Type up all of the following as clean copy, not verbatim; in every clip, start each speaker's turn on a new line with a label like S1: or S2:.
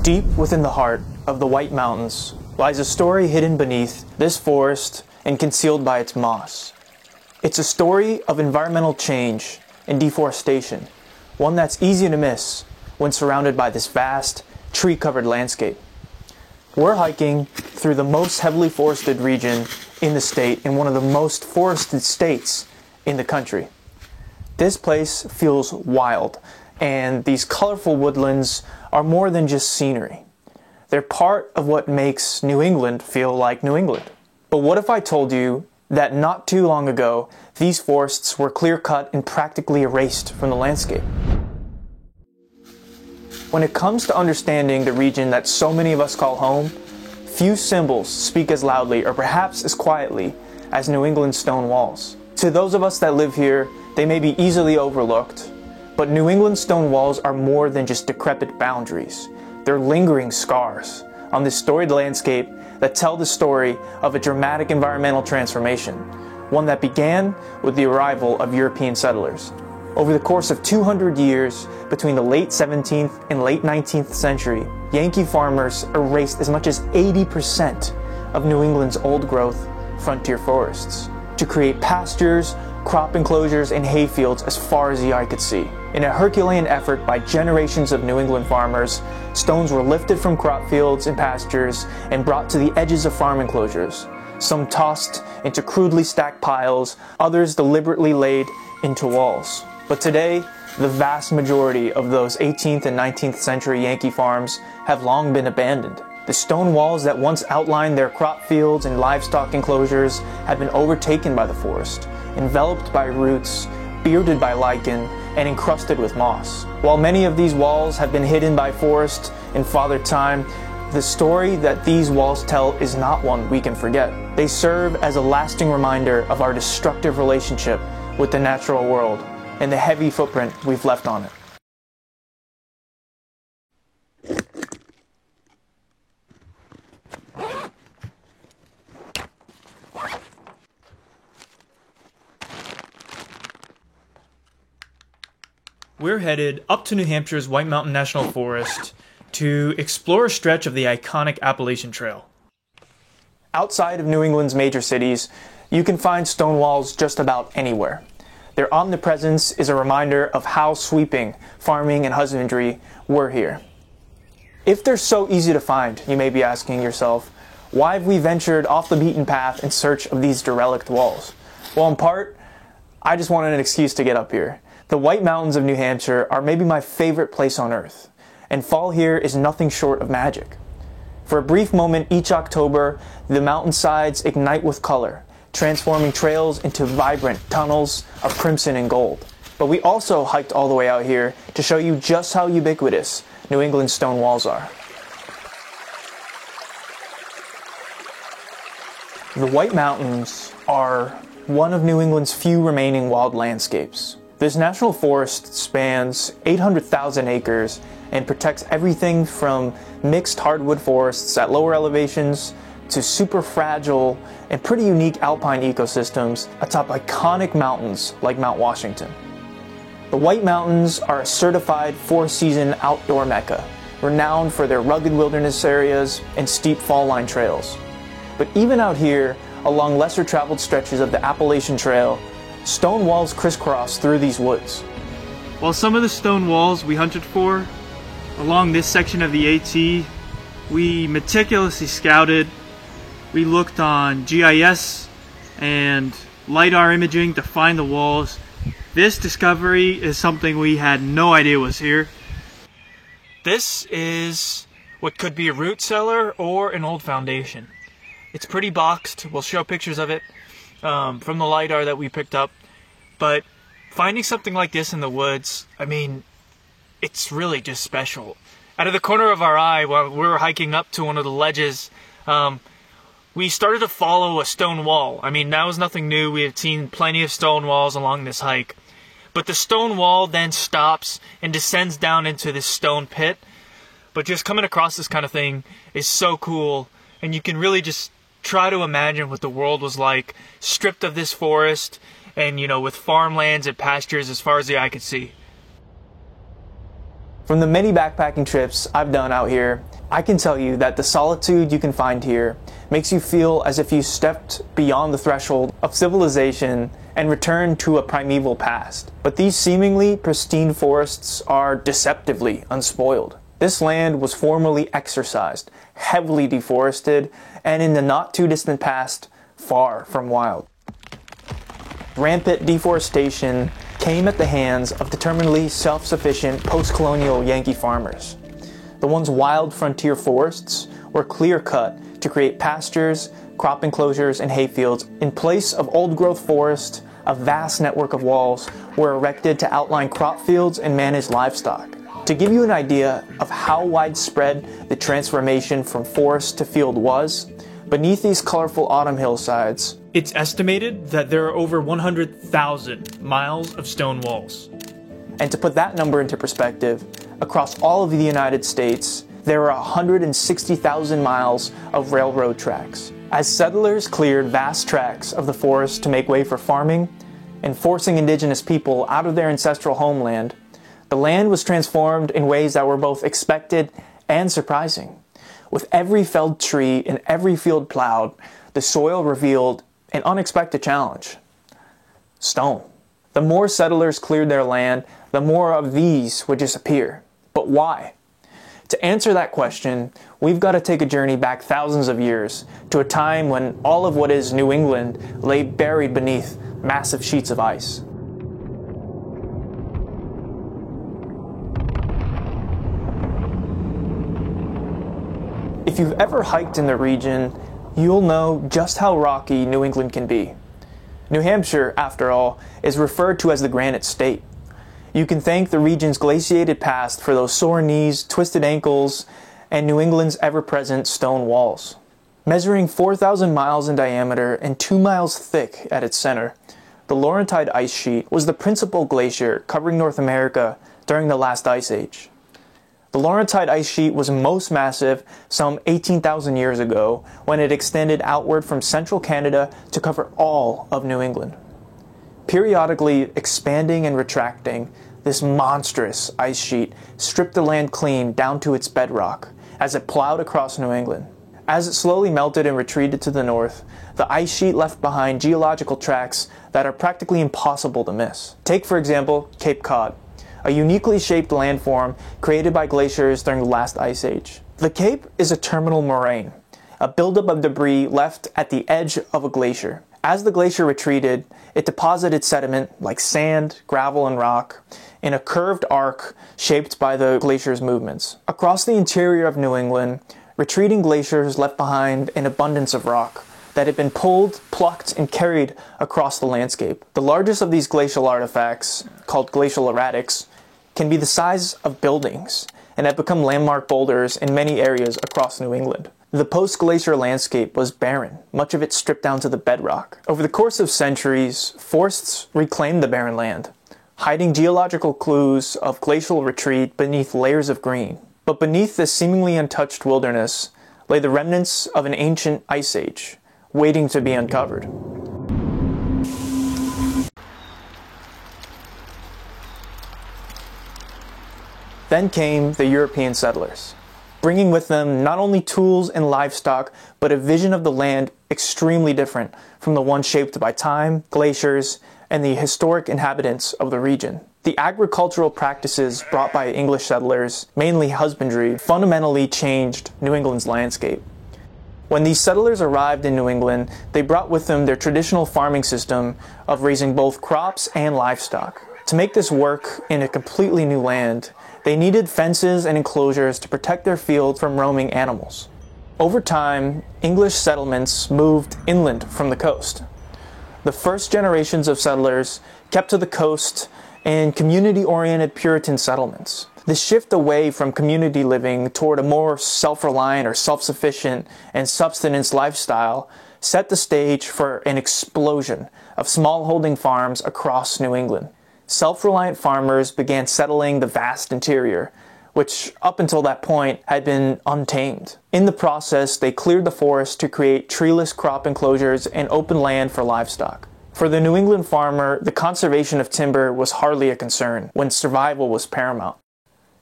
S1: Deep within the heart of the White Mountains lies a story hidden beneath this forest and concealed by its moss. It's a story of environmental change and deforestation, one that's easy to miss when surrounded by this vast, tree-covered landscape. We're hiking through the most heavily forested region in the state and one of the most forested states in the country. This place feels wild, and these colorful woodlands are more than just scenery. They're part of what makes New England feel like New England. But what if I told you that not too long ago, these forests were clear-cut and practically erased from the landscape? When it comes to understanding the region that so many of us call home, few symbols speak as loudly or perhaps as quietly as New England's stone walls. To those of us that live here, they may be easily overlooked, but New England's stone walls are more than just decrepit boundaries. They're lingering scars on this storied landscape that tell the story of a dramatic environmental transformation, one that began with the arrival of European settlers. Over the course of 200 years, between the late 17th and late 19th century, Yankee farmers erased as much as 80% of New England's old-growth frontier forests to create pastures, crop enclosures, and hayfields as far as the eye could see. In a Herculean effort by generations of New England farmers, stones were lifted from crop fields and pastures and brought to the edges of farm enclosures, some tossed into crudely stacked piles, others deliberately laid into walls. But today, the vast majority of those 18th and 19th century Yankee farms have long been abandoned. The stone walls that once outlined their crop fields and livestock enclosures have been overtaken by the forest, enveloped by roots, bearded by lichen, and encrusted with moss. While many of these walls have been hidden by forest and Father Time, the story that these walls tell is not one we can forget. They serve as a lasting reminder of our destructive relationship with the natural world and the heavy footprint we've left on it. We're headed up to New Hampshire's White Mountain National Forest to explore a stretch of the iconic Appalachian Trail. Outside of New England's major cities, you can find stone walls just about anywhere. Their omnipresence is a reminder of how sweeping farming and husbandry were here. If they're so easy to find, you may be asking yourself, why have we ventured off the beaten path in search of these derelict walls? Well, in part, I just wanted an excuse to get up here. The White Mountains of New Hampshire are maybe my favorite place on earth, and fall here is nothing short of magic. For a brief moment each October, the mountainsides ignite with color, transforming trails into vibrant tunnels of crimson and gold. But we also hiked all the way out here to show you just how ubiquitous New England's stone walls are. The White Mountains are one of New England's few remaining wild landscapes. This national forest spans 800,000 acres and protects everything from mixed hardwood forests at lower elevations to super fragile and pretty unique alpine ecosystems atop iconic mountains like Mount Washington. The White Mountains are a certified four-season outdoor mecca, renowned for their rugged wilderness areas and steep fall-line trails. But even out here, along lesser-traveled stretches of the Appalachian Trail, stone walls crisscross through these woods.
S2: While some of the stone walls we hunted for along this section of the AT, we meticulously scouted. We looked on GIS and LiDAR imaging to find the walls. This discovery is something we had no idea was here. This is what could be a root cellar or an old foundation. It's pretty boxed. We'll show pictures of it from the LiDAR that we picked up. But finding something like this in the woods, I mean, it's really just special. Out of the corner of our eye, while we were hiking up to one of the ledges, we started to follow a stone wall. I mean, that was nothing new. We had seen plenty of stone walls along this hike. But the stone wall then stops and descends down into this stone pit. But just coming across this kind of thing is so cool. And you can really just try to imagine what the world was like, stripped of this forest, and, you know, with farmlands and pastures as far as the eye could see.
S1: From the many backpacking trips I've done out here, I can tell you that the solitude you can find here makes you feel as if you stepped beyond the threshold of civilization and returned to a primeval past. But these seemingly pristine forests are deceptively unspoiled. This land was formerly exercised, heavily deforested, and in the not too distant past, far from wild. Rampant deforestation came at the hands of determinedly self-sufficient post-colonial Yankee farmers. The once wild frontier forests were clear-cut to create pastures, crop enclosures, and hayfields. In place of old-growth forest, a vast network of walls were erected to outline crop fields and manage livestock. To give you an idea of how widespread the transformation from forest to field was, beneath these colorful autumn hillsides, it's estimated that there are over 100,000 miles of stone walls. And to put that number into perspective, across all of the United States, there are 160,000 miles of railroad tracks. As settlers cleared vast tracts of the forest to make way for farming and forcing indigenous people out of their ancestral homeland, the land was transformed in ways that were both expected and surprising. With every felled tree and every field plowed, the soil revealed an unexpected challenge: stone. The more settlers cleared their land, the more of these would disappear. But why? To answer that question, we've got to take a journey back thousands of years to a time when all of what is New England lay buried beneath massive sheets of ice. If you've ever hiked in the region, you'll know just how rocky New England can be. New Hampshire, after all, is referred to as the Granite State. You can thank the region's glaciated past for those sore knees, twisted ankles, and New England's ever-present stone walls. Measuring 4,000 miles in diameter and 2 miles thick at its center, the Laurentide ice sheet was the principal glacier covering North America during the last ice age. The Laurentide ice sheet was most massive some 18,000 years ago, when it extended outward from central Canada to cover all of New England. Periodically expanding and retracting, this monstrous ice sheet stripped the land clean down to its bedrock as it plowed across New England. As it slowly melted and retreated to the north, the ice sheet left behind geological tracks that are practically impossible to miss. Take, for example, Cape Cod, a uniquely shaped landform created by glaciers during the last ice age. The Cape is a terminal moraine, a buildup of debris left at the edge of a glacier. As the glacier retreated, it deposited sediment like sand, gravel, and rock in a curved arc shaped by the glacier's movements. Across the interior of New England, retreating glaciers left behind an abundance of rock that had been pulled, plucked, and carried across the landscape. The largest of these glacial artifacts, called glacial erratics, can be the size of buildings and have become landmark boulders in many areas across New England. The post-glacier landscape was barren, much of it stripped down to the bedrock. Over the course of centuries, forests reclaimed the barren land, hiding geological clues of glacial retreat beneath layers of green. But beneath this seemingly untouched wilderness lay the remnants of an ancient ice age, waiting to be uncovered. Then came the European settlers, bringing with them not only tools and livestock, but a vision of the land extremely different from the one shaped by time, glaciers, and the historic inhabitants of the region. The agricultural practices brought by English settlers, mainly husbandry, fundamentally changed New England's landscape. When these settlers arrived in New England, they brought with them their traditional farming system of raising both crops and livestock. To make this work in a completely new land, they needed fences and enclosures to protect their fields from roaming animals. Over time, English settlements moved inland from the coast. The first generations of settlers kept to the coast in community-oriented Puritan settlements. The shift away from community living toward a more self-reliant or self-sufficient and subsistence lifestyle set the stage for an explosion of smallholding farms across New England. Self-reliant farmers began settling the vast interior, which up until that point had been untamed. In the process, they cleared the forest to create treeless crop enclosures and open land for livestock. For the New England farmer, the conservation of timber was hardly a concern when survival was paramount.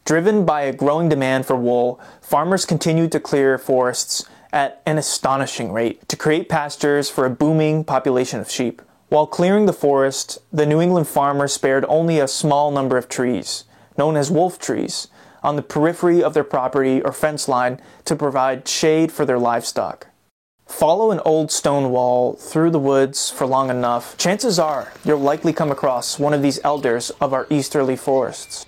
S1: Driven by a growing demand for wool, farmers continued to clear forests at an astonishing rate to create pastures for a booming population of sheep. While clearing the forest, the New England farmers spared only a small number of trees, known as wolf trees, on the periphery of their property or fence line to provide shade for their livestock. Follow an old stone wall through the woods for long enough, chances are you'll likely come across one of these elders of our easterly forests.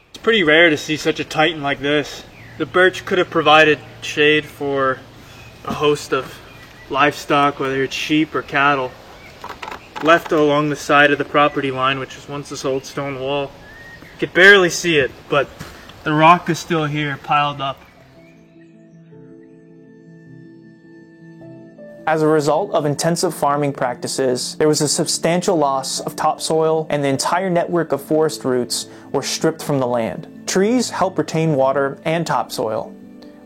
S2: It's pretty rare to see such a titan like this. The birch could have provided shade for a host of livestock, whether it's sheep or cattle, left along the side of the property line, which was once this old stone wall. You could barely see it, but the rock is still here, piled up.
S1: As a result of intensive farming practices, there was a substantial loss of topsoil, and the entire network of forest roots were stripped from the land. Trees help retain water and topsoil.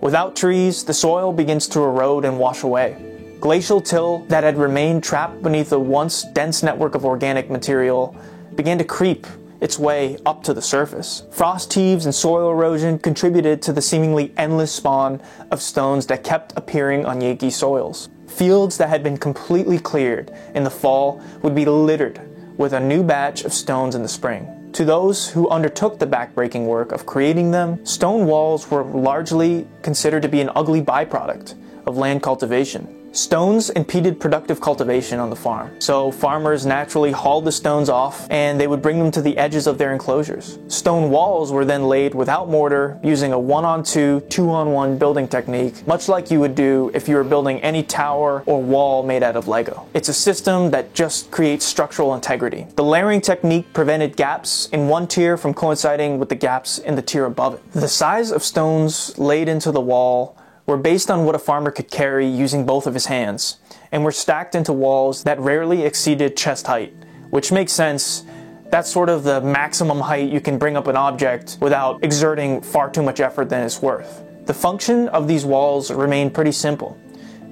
S1: Without trees, the soil begins to erode and wash away. Glacial till that had remained trapped beneath a once dense network of organic material began to creep its way up to the surface. Frost heaves and soil erosion contributed to the seemingly endless spawn of stones that kept appearing on Yankee soils. Fields that had been completely cleared in the fall would be littered with a new batch of stones in the spring. To those who undertook the backbreaking work of creating them, stone walls were largely considered to be an ugly byproduct of land cultivation. Stones impeded productive cultivation on the farm, so farmers naturally hauled the stones off and they would bring them to the edges of their enclosures. Stone walls were then laid without mortar using a 1-on-2, 2-on-1 building technique, much like you would do if you were building any tower or wall made out of Lego. It's a system that just creates structural integrity. The layering technique prevented gaps in one tier from coinciding with the gaps in the tier above it. The size of stones laid into the wall were based on what a farmer could carry using both of his hands, and were stacked into walls that rarely exceeded chest height, which makes sense. That's sort of the maximum height you can bring up an object without exerting far too much effort than it's worth. The function of these walls remained pretty simple.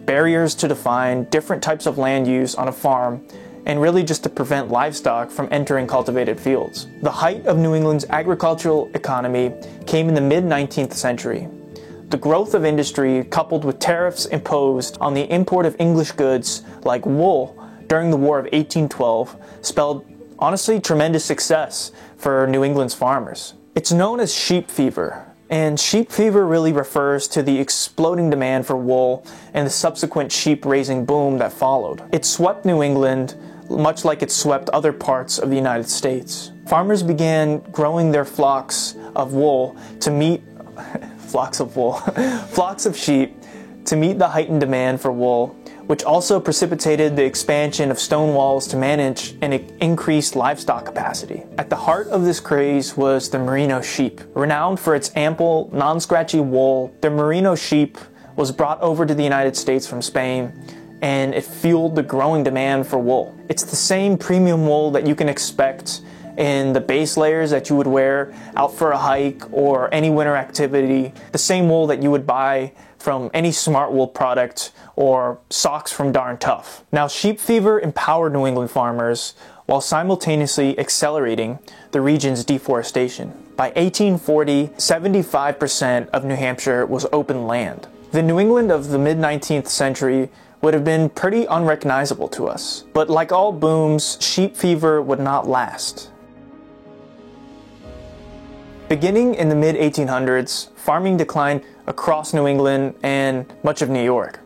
S1: Barriers to define different types of land use on a farm, and really just to prevent livestock from entering cultivated fields. The height of New England's agricultural economy came in the mid-19th century. The growth of industry, coupled with tariffs imposed on the import of English goods like wool during the War of 1812, spelled, honestly, tremendous success for New England's farmers. It's known as sheep fever, and sheep fever really refers to the exploding demand for wool and the subsequent sheep raising boom that followed. It swept New England much like it swept other parts of the United States. Farmers began growing their flocks of wool to meet flocks of sheep to meet the heightened demand for wool, which also precipitated the expansion of stone walls to manage an increased livestock capacity. At the heart of this craze was the merino sheep. Renowned for its ample, non-scratchy wool, the merino sheep was brought over to the United States from Spain, and it fueled the growing demand for wool. It's the same premium wool that you can expect in the base layers that you would wear out for a hike or any winter activity, the same wool that you would buy from any smart wool product or socks from Darn Tough. Now, sheep fever empowered New England farmers while simultaneously accelerating the region's deforestation. By 1840, 75% of New Hampshire was open land. The New England of the mid-19th century would have been pretty unrecognizable to us. But like all booms, sheep fever would not last. Beginning in the mid-1800s, farming declined across New England and much of New York.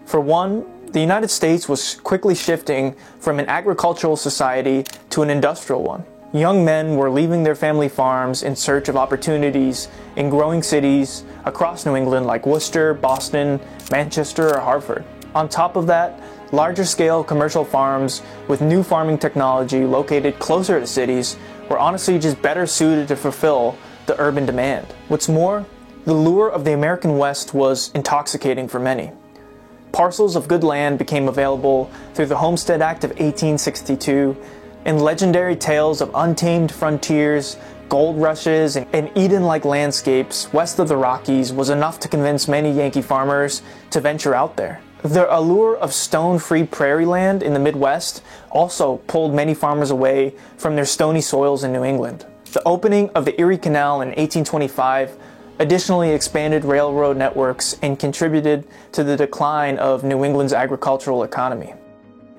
S1: For one, the United States was quickly shifting from an agricultural society to an industrial one. Young men were leaving their family farms in search of opportunities in growing cities across New England like Worcester, Boston, Manchester, or Hartford. On top of that, larger-scale commercial farms with new farming technology located closer to cities were honestly just better suited to fulfill the urban demand. What's more, the lure of the American West was intoxicating for many. Parcels of good land became available through the Homestead Act of 1862, and legendary tales of untamed frontiers, gold rushes, and Eden-like landscapes west of the Rockies was enough to convince many Yankee farmers to venture out there. The allure of stone-free prairie land in the Midwest also pulled many farmers away from their stony soils in New England. The opening of the Erie Canal in 1825 additionally expanded railroad networks and contributed to the decline of New England's agricultural economy.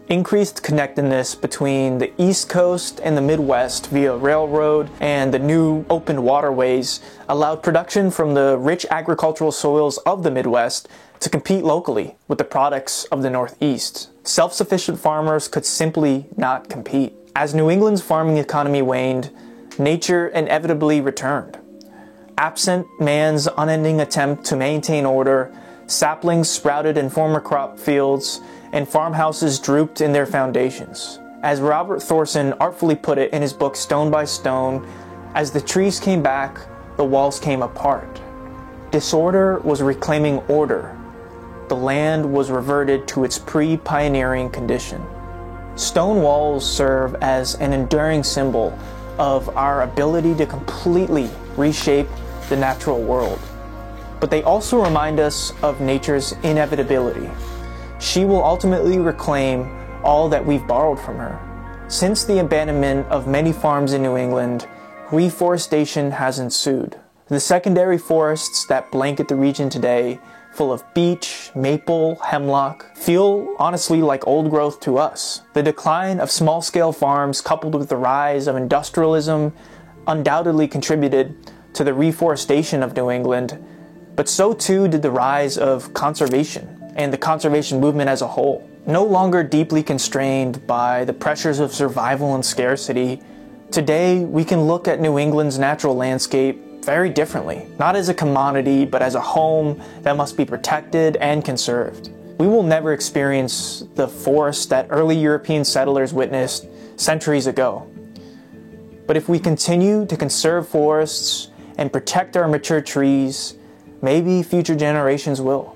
S1: Increased connectedness between the East Coast and the Midwest via railroad and the new opened waterways allowed production from the rich agricultural soils of the Midwest to compete locally with the products of the Northeast. Self-sufficient farmers could simply not compete. As New England's farming economy waned, nature inevitably returned. Absent man's unending attempt to maintain order, saplings sprouted in former crop fields, and farmhouses drooped in their foundations. As Robert Thorson artfully put it in his book Stone by Stone, as the trees came back, the walls came apart. Disorder was reclaiming order. The land was reverted to its pre-pioneering condition. Stone walls serve as an enduring symbol of our ability to completely reshape the natural world. But they also remind us of nature's inevitability. She will ultimately reclaim all that we've borrowed from her. Since the abandonment of many farms in New England, reforestation has ensued. The secondary forests that blanket the region today, full of beech, maple, hemlock, feel honestly like old growth to us. The decline of small-scale farms coupled with the rise of industrialism undoubtedly contributed to the reforestation of New England, but so too did the rise of conservation and the conservation movement as a whole. No longer deeply constrained by the pressures of survival and scarcity, today we can look at New England's natural landscape very differently, not as a commodity, but as a home that must be protected and conserved. We will never experience the forests that early European settlers witnessed centuries ago. But if we continue to conserve forests and protect our mature trees, maybe future generations will.